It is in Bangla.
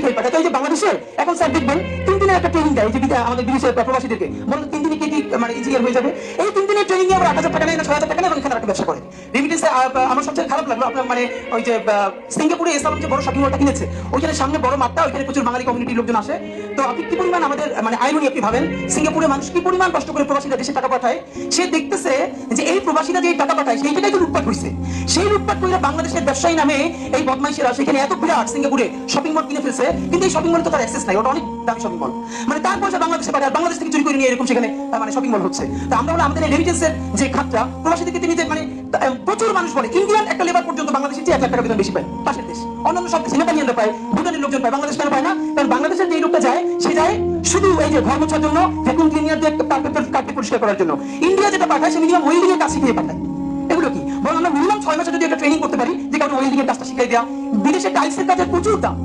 ফাইল পাঠায়। তো এই যে বাংলাদেশে এখন স্যার দেখবেন 3 দিনের একটা ট্রেনিং দেয়, যে আমাদের বিদেশের প্রবাসীদেরকে বলেন 3 দিনে কি মানে ইঞ্জিনিয়ার হয়ে যাবে। এই 3 দিনের ট্রেনিং নিয়ে আবার 8,000 টাকা নেয় না 6,000 টাকা নেয় এবং এখানে একটা ব্যবসা করে। রেমিটেন্সে আমার সবচেয়ে খারাপ লাগলো আপনার মানে ওই যে সিঙ্গাপুরে এসালাম যে বড় শপিং মলটা কিনেছে, ওইখানে সামনে বড় মাঠটা, ওইখানে প্রচুর বাঙালি কমিউনিটির লোকজন আসে। তো আপনি কি পরিমাণ আমাদের মানে আইরনি আপনি ভাবেন, সিঙ্গাপুরে মানুষ কি পরিমাণ কষ্ট করে প্রবাসীরা দেশে টাকা পাঠায়। সে দেখতেছে যে এই প্রবাসীরা যে টাকা পাঠায় সেই টাকাই তো লুটপাট হয়েছে। সেই লুটপাট করে বাংলাদেশের ব্যবসায়ী নামে এই বদমাইশেরা সেখানে এত বিরাট সিঙ্গাপুরে শপিং মল কিনে ফেলছে, কিন্তু এই শপিং মলে তো তার অ্যাক্সেস নাই, ওটা অনেক দামি শপিং মল। মানে তার পয়সা বাংলাদেশে পাঠায়, বাংলাদেশ থেকে চুরি করে নিয়ে এরকম সেখানে মানে শপিং মল হচ্ছে। তো আমরা বলে আমাদের রেমিটেন্সের যে খাতটা প্রবাসীদেরকে তিনি যে মানে প্রচুর মানুষ বলে ইন্ডিয়ান একটা লেবার পর্যন্ত বাংলাদেশের চেয়ে 1 লাখ টাকা বেতন বেশি পায় পাশের দেশ। অন্যান্য সব দেশ নেপালিয়ানরা পায়, ভুটানের লোকজন পায়, বাংলাদেশ কেন পায় না? কারণ বাংলাদেশের যে লোকটা যায় সে যায় শুধু এই যে ঘর মোছার জন্য, ভ্যাকুম ক্লিনার দিয়ে কার্পেট পরিষ্কার করার জন্য। ইন্ডিয়া যেটা পাঠায় সে মিনিমাম ওয়েল্ডিং এর কাজ শিখিয়ে পাঠায়। এগুলো কি বল, আমরা মিনিমাম 6 মাসে যদি একটা ট্রেনিং করতে পারি যে কারণে ওয়েল্ডিং এর কাজটা শিখিয়ে দেওয়া। বিদেশে টাইলসের কাজের প্রচুর দাম।